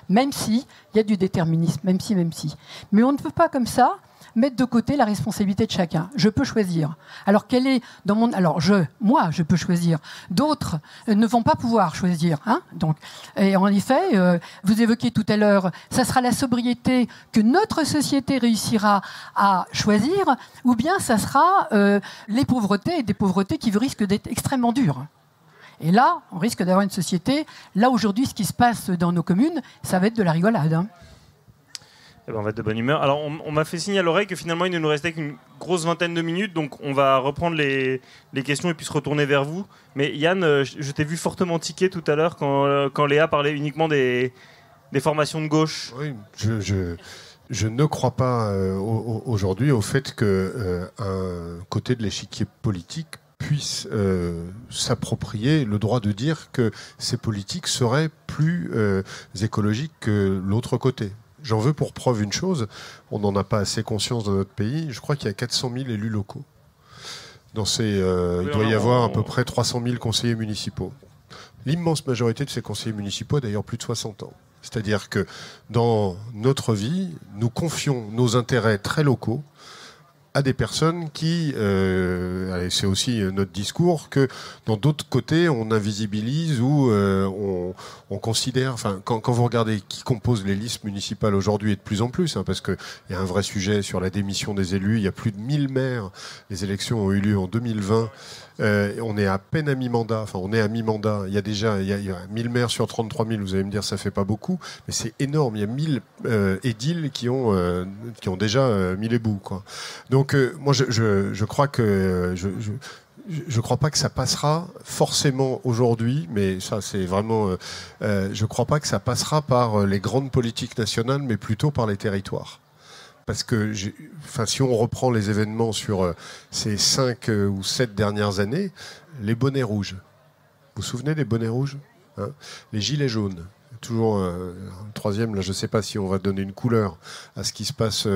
Même s'il y a du déterminisme, même si. Mais on ne peut pas comme ça mettre de côté la responsabilité de chacun. Je peux choisir. Alors quelle est dans mon... Alors moi, je peux choisir. D'autres ne vont pas pouvoir choisir. Donc, et en effet, vous évoquiez tout à l'heure, ça sera la sobriété que notre société réussira à choisir, ou bien ça sera les pauvretés, et des pauvretés qui risquent d'être extrêmement dures. Et là, on risque d'avoir une société... Là, aujourd'hui, ce qui se passe dans nos communes, ça va être de la rigolade. Eh ben, on va être de bonne humeur. Alors, on m'a fait signe à l'oreille que finalement, il ne nous restait qu'une grosse vingtaine de minutes. Donc, on va reprendre les questions et puis se retourner vers vous. Mais Yann, je t'ai vu fortement tiquer tout à l'heure quand Léa parlait uniquement des formations de gauche. Oui, je ne crois pas aujourd'hui au fait qu'un côté de l'échiquier politique puisse s'approprier le droit de dire que ces politiques seraient plus écologiques que l'autre côté. J'en veux pour preuve une chose, on n'en a pas assez conscience dans notre pays, je crois qu'il y a 400 000 élus locaux. Il doit y avoir à peu près 300 000 conseillers municipaux. L'immense majorité de ces conseillers municipaux a d'ailleurs plus de 60 ans. C'est-à-dire que dans notre vie, nous confions nos intérêts très locaux à des personnes qui, c'est aussi notre discours, que dans d'autres côtés, on invisibilise ou on considère, enfin, quand vous regardez qui compose les listes municipales aujourd'hui, et de plus en plus, hein, parce qu'il y a un vrai sujet sur la démission des élus, il y a plus de 1000 maires, les élections ont eu lieu en 2020, on est à peine à mi-mandat, enfin on est à mi-mandat, il y a déjà 1000 maires sur 33 000, vous allez me dire ça fait pas beaucoup, mais c'est énorme, il y a 1000 édiles qui ont déjà mis les bouts, quoi. Donc moi je crois que je crois pas que ça passera forcément aujourd'hui, mais ça c'est vraiment je crois pas que ça passera par les grandes politiques nationales, mais plutôt par les territoires. Parce que si on reprend les événements sur ces 5 ou 7 dernières années, les bonnets rouges. Vous vous souvenez des bonnets rouges, hein, les gilets jaunes. Toujours un troisième, là je ne sais pas si on va donner une couleur à ce qui se passe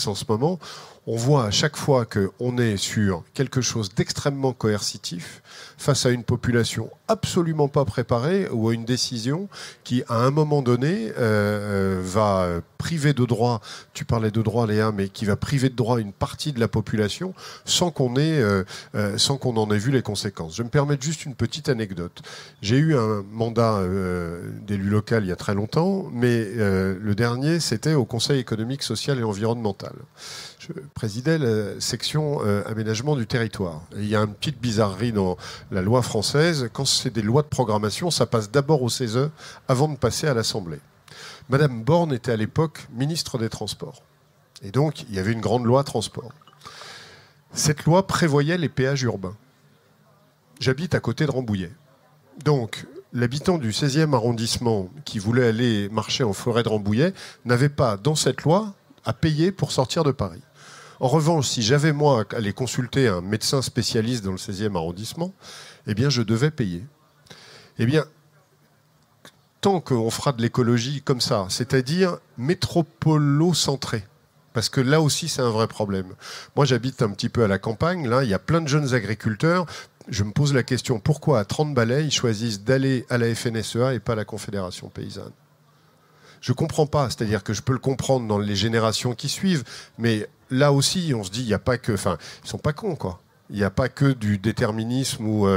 en ce moment. On voit à chaque fois qu'on est sur quelque chose d'extrêmement coercitif face à une population absolument pas préparée ou à une décision qui, à un moment donné, va priver de droit, tu parlais de droit Léa, mais qui va priver de droit une partie de la population sans qu'on en ait vu les conséquences. Je vais me permettre juste une petite anecdote. J'ai eu un mandat d'élu local il y a très longtemps, mais le dernier, c'était au Conseil économique, social et environnemental. Je présidais la section aménagement du territoire. Et il y a une petite bizarrerie dans la loi française. Quand c'est des lois de programmation, ça passe d'abord au CESE avant de passer à l'Assemblée. Madame Borne était à l'époque ministre des Transports. Et donc, il y avait une grande loi transport. Cette loi prévoyait les péages urbains. J'habite à côté de Rambouillet. Donc, l'habitant du 16e arrondissement qui voulait aller marcher en forêt de Rambouillet n'avait pas, dans cette loi, à payer pour sortir de Paris. En revanche, si j'avais, moi, à aller consulter un médecin spécialiste dans le 16e arrondissement, eh bien, je devais payer. Eh bien, tant qu'on fera de l'écologie comme ça, c'est-à-dire métropolo-centrée, parce que là aussi, c'est un vrai problème. Moi, j'habite un petit peu à la campagne. Là, il y a plein de jeunes agriculteurs. Je me pose la question, pourquoi à 30 balais, ils choisissent d'aller à la FNSEA et pas à la Confédération paysanne ? Je ne comprends pas. C'est-à-dire que je peux le comprendre dans les générations qui suivent, mais là aussi, on se dit, il n'y a pas que... Enfin, ils ne sont pas cons, quoi. Il n'y a pas que du déterminisme ou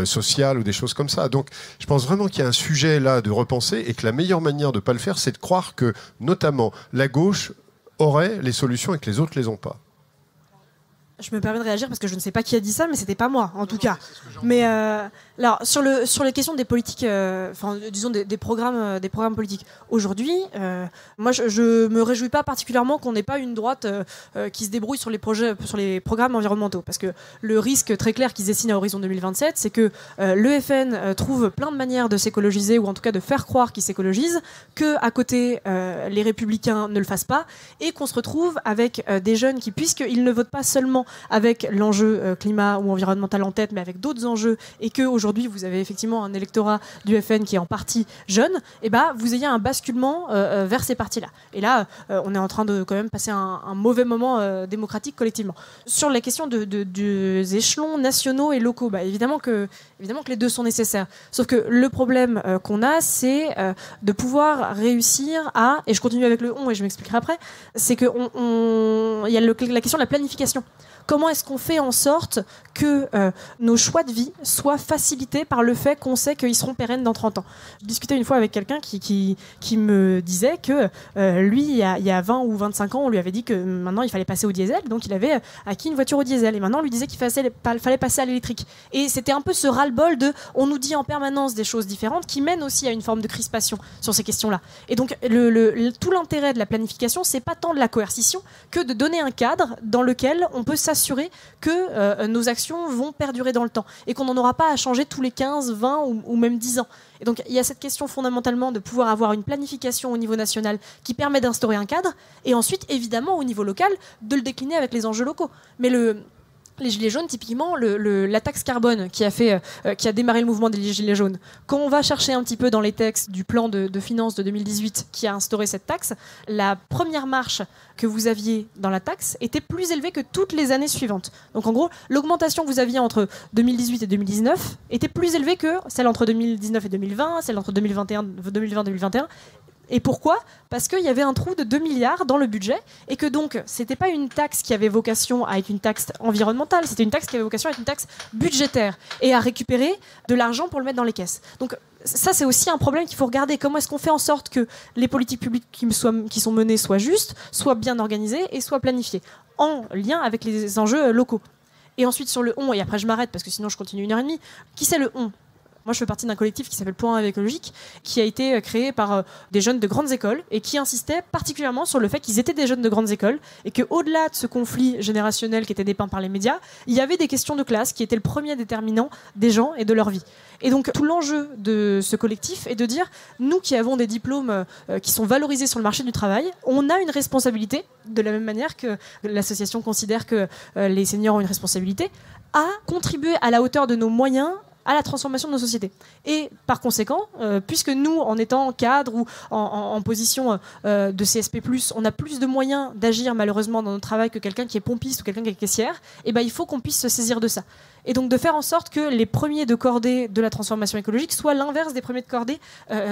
social ou des choses comme ça. Donc, je pense vraiment qu'il y a un sujet là de repenser et que la meilleure manière de ne pas le faire, c'est de croire que, notamment, la gauche aurait les solutions et que les autres ne les ont pas. Je me permets de réagir parce que je ne sais pas qui a dit ça, mais c'était pas moi, en tout cas. Mais alors sur les questions des politiques, disons des programmes politiques. Aujourd'hui, moi je me réjouis pas particulièrement qu'on n'ait pas une droite qui se débrouille sur les programmes environnementaux, parce que le risque très clair qui se dessine à horizon 2027, c'est que le FN trouve plein de manières de s'écologiser, ou en tout cas de faire croire qu'il s'écologise, que à côté les Républicains ne le fassent pas, et qu'on se retrouve avec des jeunes qui, puisqu'ils ne votent pas seulement avec l'enjeu climat ou environnemental en tête, mais avec d'autres enjeux, et qu'aujourd'hui vous avez effectivement un électorat du FN qui est en partie jeune, et vous ayez un basculement vers ces partis-là. Et là, on est en train de quand même passer un mauvais moment démocratique collectivement. Sur la question des échelons nationaux et locaux, évidemment que les deux sont nécessaires. Sauf que le problème qu'on a, c'est de pouvoir réussir à, et je continue avec le on et je m'expliquerai après, c'est qu'il y a la question de la planification. Comment est-ce qu'on fait en sorte que nos choix de vie soient facilités par le fait qu'on sait qu'ils seront pérennes dans 30 ans ? Je discutais une fois avec quelqu'un qui me disait que lui, il y a 20 ou 25 ans, on lui avait dit que maintenant il fallait passer au diesel, donc il avait acquis une voiture au diesel. Et maintenant on lui disait qu'il fallait passer à l'électrique. Et c'était un peu ce ras-le-bol de on nous dit en permanence des choses différentes qui mènent aussi à une forme de crispation sur ces questions-là. Et donc tout l'intérêt de la planification, c'est pas tant de la coercition que de donner un cadre dans lequel on peut s'assurer que nos actions vont perdurer dans le temps et qu'on n'en aura pas à changer tous les 15, 20 ou même 10 ans. Et donc il y a cette question fondamentalement de pouvoir avoir une planification au niveau national qui permet d'instaurer un cadre, et ensuite évidemment au niveau local de le décliner avec les enjeux locaux. Mais les Gilets jaunes, typiquement, la taxe carbone qui a démarré le mouvement des Gilets jaunes, quand on va chercher un petit peu dans les textes du plan de finances de 2018 qui a instauré cette taxe, la première marche que vous aviez dans la taxe était plus élevée que toutes les années suivantes. Donc en gros, l'augmentation que vous aviez entre 2018 et 2019 était plus élevée que celle entre 2019 et 2020, celle entre 2020-2021. Et pourquoi ? Parce qu'il y avait un trou de 2 milliards dans le budget et que donc c'était pas une taxe qui avait vocation à être une taxe environnementale, c'était une taxe qui avait vocation à être une taxe budgétaire et à récupérer de l'argent pour le mettre dans les caisses. Donc ça, c'est aussi un problème qu'il faut regarder. Comment est-ce qu'on fait en sorte que les politiques publiques qui sont menées soient justes, soient bien organisées et soient planifiées en lien avec les enjeux locaux. Et ensuite sur le on, et après je m'arrête parce que sinon je continue 1h30, qui c'est le on ? Moi, je fais partie d'un collectif qui s'appelle Point écologique, qui a été créé par des jeunes de grandes écoles et qui insistait particulièrement sur le fait qu'ils étaient des jeunes de grandes écoles et qu'au-delà de ce conflit générationnel qui était dépeint par les médias, il y avait des questions de classe qui étaient le premier déterminant des gens et de leur vie. Et donc, tout l'enjeu de ce collectif est de dire, nous qui avons des diplômes qui sont valorisés sur le marché du travail, on a une responsabilité, de la même manière que l'association considère que les seniors ont une responsabilité, à contribuer à la hauteur de nos moyens à la transformation de nos sociétés. Et par conséquent, puisque nous, en étant cadre ou en position de CSP+, on a plus de moyens d'agir malheureusement dans notre travail que quelqu'un qui est pompiste ou quelqu'un qui est caissière, et ben, il faut qu'on puisse se saisir de ça. Et donc de faire en sorte que les premiers de cordée de la transformation écologique soient l'inverse des premiers de cordée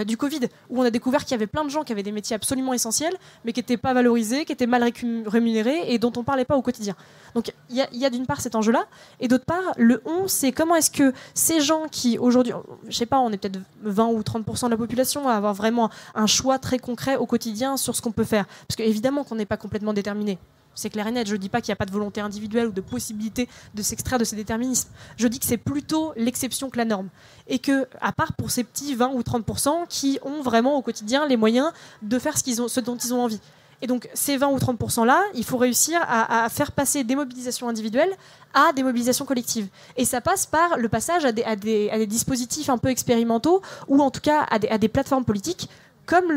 du Covid, où on a découvert qu'il y avait plein de gens qui avaient des métiers absolument essentiels, mais qui n'étaient pas valorisés, qui étaient mal rémunérés et dont on ne parlait pas au quotidien. Donc il y a d'une part cet enjeu-là, et d'autre part, le on, c'est comment est-ce que ces gens qui aujourd'hui, je sais pas, on est peut-être 20 ou 30% de la population à avoir vraiment un choix très concret au quotidien sur ce qu'on peut faire. Parce qu'évidemment qu'on n'est pas complètement déterminé. C'est clair et net, je ne dis pas qu'il n'y a pas de volonté individuelle ou de possibilité de s'extraire de ces déterminismes. Je dis que c'est plutôt l'exception que la norme. Et que, à part pour ces petits 20 ou 30% qui ont vraiment au quotidien les moyens de faire ce dont ils ont envie. Et donc ces 20 ou 30%-là, il faut réussir à faire passer des mobilisations individuelles à des mobilisations collectives. Et ça passe par le passage à des dispositifs un peu expérimentaux, ou en tout cas à des plateformes politiques, comme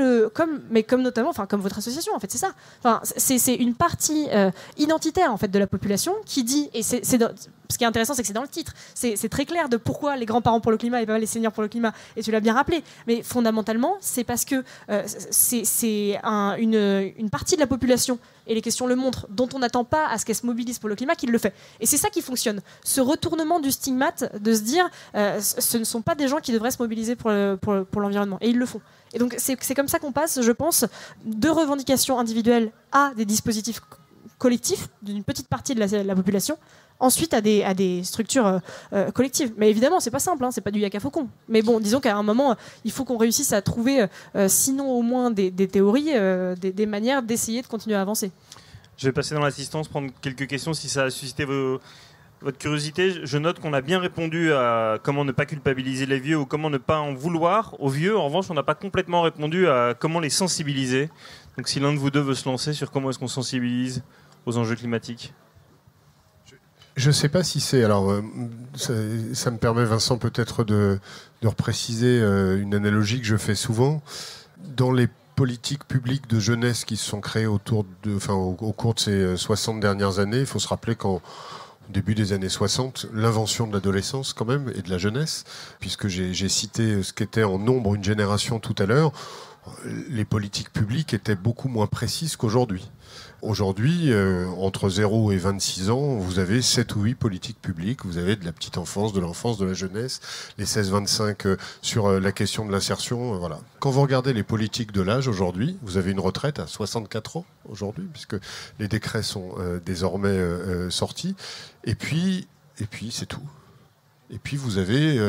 notamment, enfin comme votre association, en fait, c'est ça. Enfin, c'est une partie identitaire en fait de la population qui dit, et ce qui est intéressant, c'est que c'est dans le titre. C'est très clair de pourquoi les grands-parents pour le climat et pas les seniors pour le climat. Et tu l'as bien rappelé. Mais fondamentalement, c'est parce que c'est une partie de la population, et les questions le montrent, dont on n'attend pas à ce qu'elle se mobilise pour le climat, qui le fait. Et c'est ça qui fonctionne. Ce retournement du stigmate de se dire, ce ne sont pas des gens qui devraient se mobiliser pour l'environnement. Et ils le font. Et donc c'est comme ça qu'on passe, je pense, de revendications individuelles à des dispositifs collectifs d'une petite partie de la population, ensuite à des structures collectives. Mais évidemment, c'est pas simple, hein, c'est pas du yak à faucon. Mais bon, disons qu'à un moment, il faut qu'on réussisse à trouver, sinon au moins des théories, des manières d'essayer de continuer à avancer. Je vais passer dans l'assistance, prendre quelques questions si ça a suscité votre curiosité. Je note qu'on a bien répondu à comment ne pas culpabiliser les vieux ou comment ne pas en vouloir aux vieux. En revanche, on n'a pas complètement répondu à comment les sensibiliser. Donc si l'un de vous deux veut se lancer sur comment est-ce qu'on sensibilise aux enjeux climatiques. Je ne sais pas si c'est... Alors, ça me permet, Vincent, peut-être de repréciser une analogie que je fais souvent. Dans les politiques publiques de jeunesse qui se sont créées au cours de ces 60 dernières années, il faut se rappeler qu'au début des années 60, l'invention de l'adolescence quand même et de la jeunesse, puisque j'ai cité ce qu'était en nombre une génération tout à l'heure, les politiques publiques étaient beaucoup moins précises qu'aujourd'hui. Aujourd'hui, entre 0 et 26 ans, vous avez 7 ou 8 politiques publiques. Vous avez de la petite enfance, de l'enfance, de la jeunesse, les 16-25 sur la question de l'insertion. Voilà. Quand vous regardez les politiques de l'âge aujourd'hui, vous avez une retraite à 64 ans aujourd'hui, puisque les décrets sont désormais sortis. Et puis c'est tout. Et puis vous avez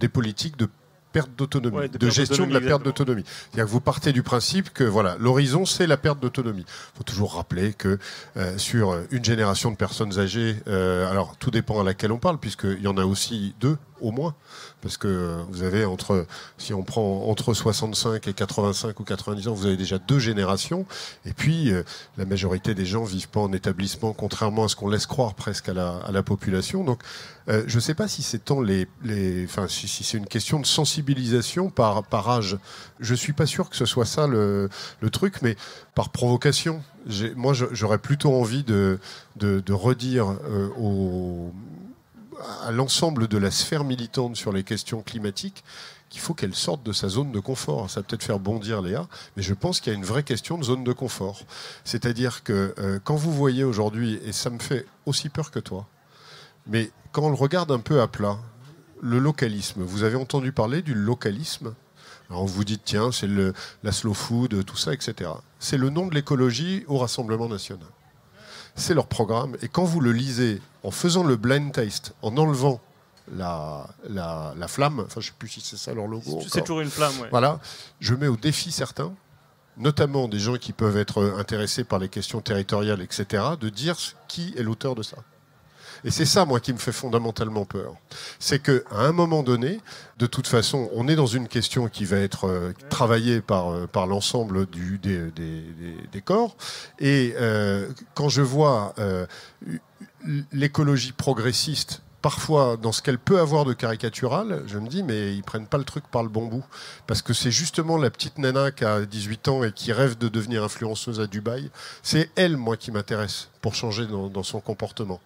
des politiques de perte d'autonomie, de gestion de la perte d'autonomie. C'est-à-dire que vous partez du principe que voilà, l'horizon, c'est la perte d'autonomie. Il faut toujours rappeler que sur une génération de personnes âgées, alors tout dépend à laquelle on parle, puisqu'il y en a aussi 2 au moins. Parce que vous avez si on prend entre 65 et 85 ou 90 ans, vous avez déjà 2 générations. Et puis, la majorité des gens vivent pas en établissement, contrairement à ce qu'on laisse croire presque à la population. Donc, je ne sais pas si c'est tant si c'est une question de sensibilisation par âge. Je suis pas sûr que ce soit ça le truc, mais par provocation. Moi, j'aurais plutôt envie de redire à l'ensemble de la sphère militante sur les questions climatiques qu'il faut qu'elle sorte de sa zone de confort. Ça va peut-être faire bondir Léa, mais je pense qu'il y a une vraie question de zone de confort. C'est-à-dire que quand vous voyez aujourd'hui, et ça me fait aussi peur que toi, mais quand on le regarde un peu à plat, le localisme, vous avez entendu parler du localisme ? Alors vous dites, tiens, c'est la slow food, tout ça, etc. C'est le nom de l'écologie au Rassemblement national. C'est leur programme. Et quand vous le lisez, en faisant le blind taste, en enlevant la flamme, enfin je ne sais plus si c'est ça leur logo. C'est toujours une flamme, ouais. Voilà, je mets au défi certains, notamment des gens qui peuvent être intéressés par les questions territoriales, etc., de dire qui est l'auteur de ça. Et c'est ça, moi, qui me fait fondamentalement peur. C'est qu'à un moment donné, de toute façon, on est dans une question qui va être travaillée par l'ensemble des corps. Et quand je vois l'écologie progressiste, parfois, dans ce qu'elle peut avoir de caricatural, je me dis, mais ils prennent pas le truc par le bon bout. Parce que c'est justement la petite nana qui a 18 ans et qui rêve de devenir influenceuse à Dubaï. C'est elle, moi, qui m'intéresse pour changer dans son comportement.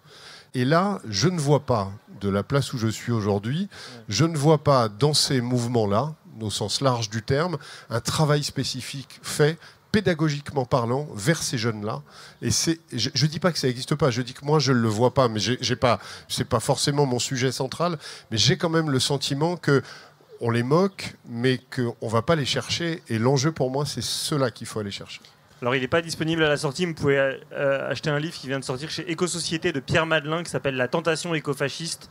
Et là, je ne vois pas, de la place où je suis aujourd'hui, je ne vois pas dans ces mouvements-là, au sens large du terme, un travail spécifique fait, pédagogiquement parlant, vers ces jeunes-là. Et je ne dis pas que ça n'existe pas, je dis que moi je ne le vois pas, mais c'est pas forcément mon sujet central, mais j'ai quand même le sentiment qu'on les moque, mais qu'on ne va pas les chercher. Et l'enjeu pour moi, c'est ceux-là qu'il faut aller chercher. Alors, il n'est pas disponible à la sortie. Vous pouvez acheter un livre qui vient de sortir chez Éco-Société de Pierre Madelin qui s'appelle La tentation écofasciste,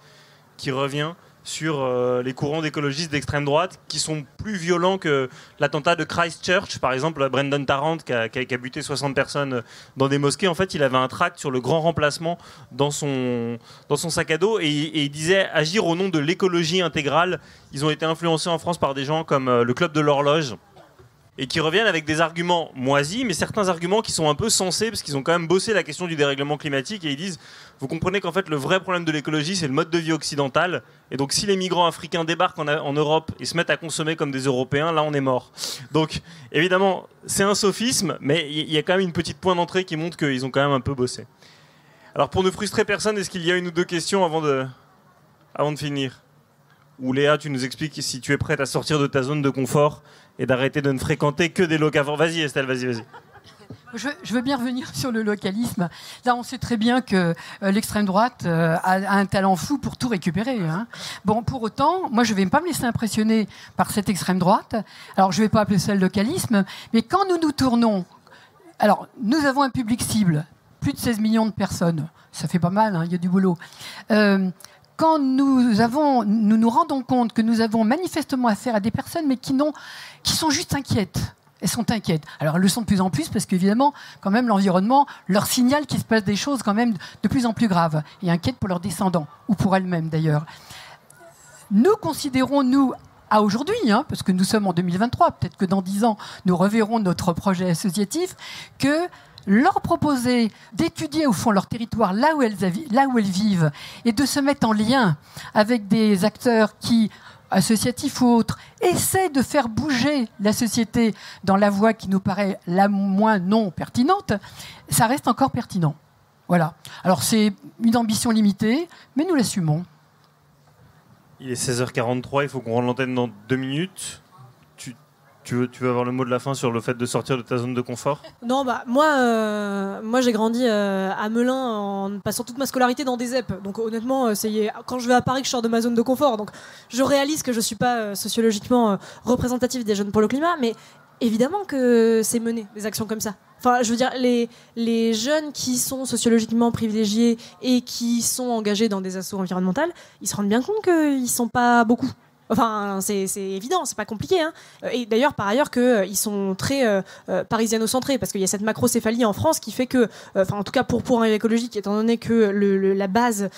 qui revient sur les courants d'écologistes d'extrême droite qui sont plus violents que l'attentat de Christchurch. Par exemple, Brendan Tarrant qui a buté 60 personnes dans des mosquées. En fait, il avait un tract sur le grand remplacement dans son sac à dos et il disait agir au nom de l'écologie intégrale. Ils ont été influencés en France par des gens comme le Club de l'Horloge, et qui reviennent avec des arguments moisis, mais certains arguments qui sont un peu sensés, parce qu'ils ont quand même bossé la question du dérèglement climatique, et ils disent, vous comprenez qu'en fait le vrai problème de l'écologie, c'est le mode de vie occidental, et donc si les migrants africains débarquent en Europe et se mettent à consommer comme des Européens, là on est mort. Donc évidemment, c'est un sophisme, mais il y a quand même une petite point d'entrée qui montre qu'ils ont quand même un peu bossé. Alors pour ne frustrer personne, est-ce qu'il y a une ou deux questions avant de finir ? Ou Léa, tu nous expliques si tu es prête à sortir de ta zone de confort et d'arrêter de ne fréquenter que des locavores. Vas-y Estelle, vas-y. Je veux bien revenir sur le localisme. Là, on sait très bien que l'extrême droite a un talent fou pour tout récupérer. Hein. Bon, pour autant, moi, je ne vais pas me laisser impressionner par cette extrême droite. Alors, je ne vais pas appeler ça le localisme, mais quand nous nous tournons... Alors, nous avons un public cible, plus de 16 millions de personnes. Ça fait pas mal, hein, il y a du boulot. Quand nous nous rendons compte que nous avons manifestement affaire à des personnes, mais qui sont juste inquiètes. Elles sont inquiètes. Alors elles le sont de plus en plus parce qu'évidemment, quand même, l'environnement leur signale qu'il se passe des choses quand même de plus en plus graves et inquiètes pour leurs descendants, ou pour elles-mêmes d'ailleurs. Nous considérons, nous, à aujourd'hui, hein, parce que nous sommes en 2023, peut-être que dans 10 ans, nous reverrons notre projet associatif, que leur proposer d'étudier au fond leur territoire là où elles vivent et de se mettre en lien avec des acteurs qui, associatifs ou autres, essaient de faire bouger la société dans la voie qui nous paraît la moins non pertinente, ça reste encore pertinent. Voilà. Alors c'est une ambition limitée, mais nous l'assumons. Il est 16h43, il faut qu'on rende l'antenne dans 2 minutes. Tu veux avoir le mot de la fin sur le fait de sortir de ta zone de confort ? Non, moi j'ai grandi à Melun en passant toute ma scolarité dans des ZEP. Donc honnêtement, quand je vais à Paris que je sors de ma zone de confort. Donc je réalise que je ne suis pas sociologiquement représentative des jeunes pour le climat, mais évidemment que c'est mené, des actions comme ça. Enfin, je veux dire, les jeunes qui sont sociologiquement privilégiés et qui sont engagés dans des assos environnementales, ils se rendent bien compte qu'ils ne sont pas beaucoup. Enfin, c'est évident, c'est pas compliqué. Hein. Et d'ailleurs, par ailleurs, qu'ils sont très parisiano-centrés, parce qu'il y a cette macrocéphalie en France qui fait que, en tout cas pour un écologique, étant donné que la base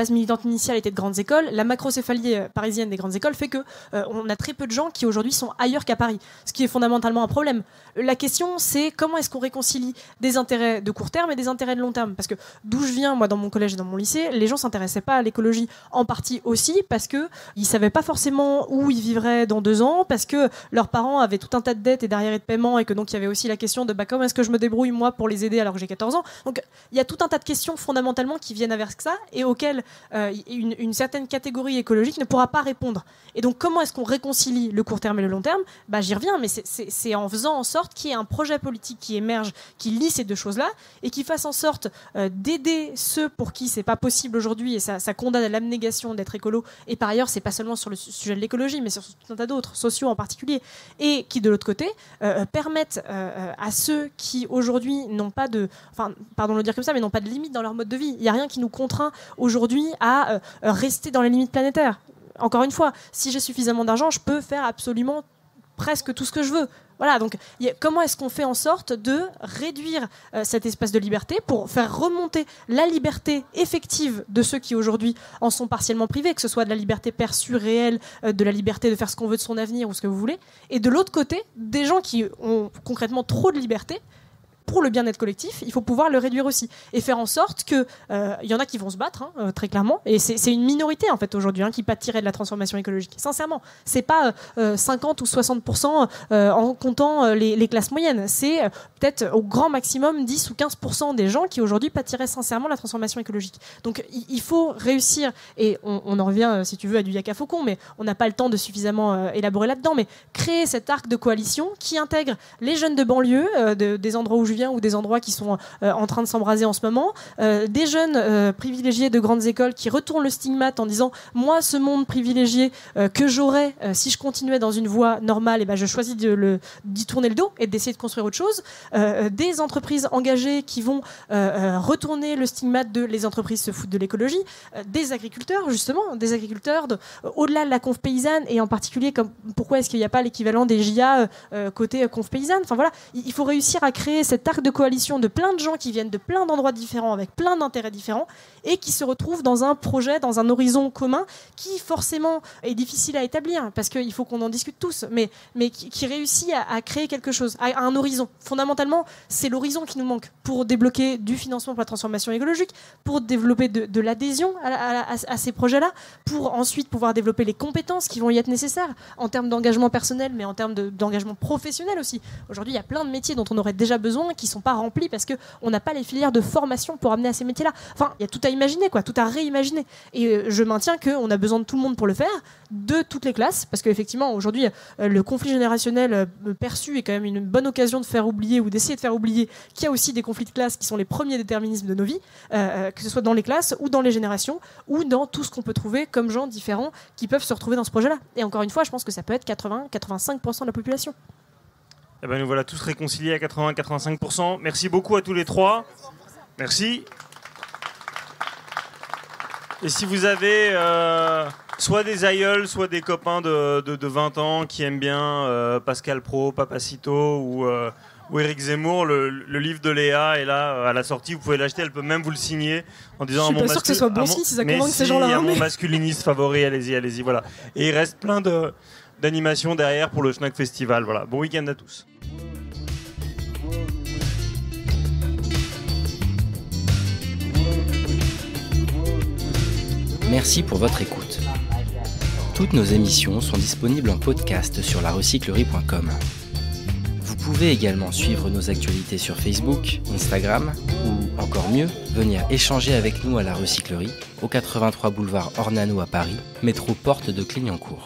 militante initiale était de grandes écoles, la macrocéphalie parisienne des grandes écoles fait que on a très peu de gens qui aujourd'hui sont ailleurs qu'à Paris, ce qui est fondamentalement un problème. La question, c'est comment est-ce qu'on réconcilie des intérêts de court terme et des intérêts de long terme, parce que d'où je viens, moi, dans mon collège et dans mon lycée, les gens s'intéressaient pas à l'écologie en partie aussi parce que ils savaient pas forcément où ils vivraient dans 2 ans, parce que leurs parents avaient tout un tas de dettes et d'arriérés de paiement, et que donc il y avait aussi la question de comment est-ce que je me débrouille moi pour les aider alors que j'ai 14 ans. Donc il y a tout un tas de questions fondamentalement qui viennent avec ça et auxquelles une certaine catégorie écologique ne pourra pas répondre. Et donc comment est-ce qu'on réconcilie le court terme et le long terme ? J'y reviens, mais c'est en faisant en sorte qu'il y ait un projet politique qui émerge, qui lie ces deux choses-là et qui fasse en sorte d'aider ceux pour qui c'est pas possible aujourd'hui, et ça condamne à l'abnégation d'être écolo. Et par ailleurs, c'est pas seulement sur le sujet de l'écologie, mais sur tout un tas d'autres, sociaux en particulier, et qui de l'autre côté permettent à ceux qui aujourd'hui n'ont pas de, pardon de le dire comme ça, mais n'ont pas de limite dans leur mode de vie. Il n'y a rien qui nous contraint aujourd'hui à rester dans les limites planétaires. Encore une fois, si j'ai suffisamment d'argent, je peux faire absolument presque tout ce que je veux. Voilà, donc comment est-ce qu'on fait en sorte de réduire cet espace de liberté pour faire remonter la liberté effective de ceux qui aujourd'hui en sont partiellement privés, que ce soit de la liberté perçue réelle, de la liberté de faire ce qu'on veut de son avenir ou ce que vous voulez, et de l'autre côté, des gens qui ont concrètement trop de liberté. Pour le bien-être collectif, il faut pouvoir le réduire aussi et faire en sorte que y en a qui vont se battre, très clairement, et c'est une minorité en fait aujourd'hui qui pâtirait de la transformation écologique. Sincèrement, c'est pas 50 ou 60% en comptant les classes moyennes. C'est peut-être au grand maximum 10 ou 15% des gens qui aujourd'hui pâtiraient sincèrement de la transformation écologique. Donc il faut réussir, et on en revient si tu veux à du yak à faucon, mais on n'a pas le temps de suffisamment élaborer là-dedans, mais créer cet arc de coalition qui intègre les jeunes de banlieue, des endroits où je viens ou des endroits qui sont en train de s'embraser en ce moment, des jeunes privilégiés de grandes écoles qui retournent le stigmate en disant moi ce monde privilégié que j'aurais si je continuais dans une voie normale, et je choisis d'y tourner le dos et d'essayer de construire autre chose, des entreprises engagées qui vont retourner le stigmate de les entreprises se foutent de l'écologie, des agriculteurs justement, des agriculteurs au-delà de la conf paysanne, et en particulier pourquoi est-ce qu'il n'y a pas l'équivalent des JA côté conf paysanne. Enfin voilà, il faut réussir à créer cet arc de coalition de plein de gens qui viennent de plein d'endroits différents avec plein d'intérêts différents et qui se retrouvent dans un projet, dans un horizon commun qui forcément est difficile à établir parce qu'il faut qu'on en discute tous, mais qui réussit à créer quelque chose, à un horizon. Fondamentalement, c'est l'horizon qui nous manque pour débloquer du financement pour la transformation écologique, pour développer de l'adhésion à ces projets-là, pour ensuite pouvoir développer les compétences qui vont y être nécessaires en termes d'engagement personnel, mais en termes d'engagement professionnel aussi. Aujourd'hui, il y a plein de métiers dont on aurait déjà besoin qui sont pas remplis parce qu'on n'a pas les filières de formation pour amener à ces métiers-là. Enfin, il y a tout à imaginer, tout à réimaginer. Et je maintiens qu'on a besoin de tout le monde pour le faire, de toutes les classes, parce qu'effectivement, aujourd'hui, le conflit générationnel perçu est quand même une bonne occasion de faire oublier ou d'essayer de faire oublier qu'il y a aussi des conflits de classe qui sont les premiers déterminismes de nos vies, que ce soit dans les classes ou dans les générations ou dans tout ce qu'on peut trouver comme gens différents qui peuvent se retrouver dans ce projet-là. Et encore une fois, je pense que ça peut être 80-85% de la population. Eh ben nous voilà tous réconciliés à 80-85%. Merci beaucoup à tous les trois. Merci. Et si vous avez soit des aïeuls, soit des copains de 20 ans qui aiment bien Pascal Praud, Papacito ou Éric Zemmour, le livre de Léa est là à la sortie. Vous pouvez l'acheter, elle peut même vous le signer en disant je suis pas sûr que ce soit bon si ça convainc ces gens-là. Mon masculiniste favori, allez-y, voilà. Et il reste plein d'animations derrière pour le Schnack Festival. Voilà. Bon week-end à tous. Merci pour votre écoute. Toutes nos émissions sont disponibles en podcast sur larecyclerie.com. Vous pouvez également suivre nos actualités sur Facebook, Instagram ou, encore mieux, venir échanger avec nous à la Recyclerie, au 83 boulevard Ornano à Paris, métro porte de Clignancourt.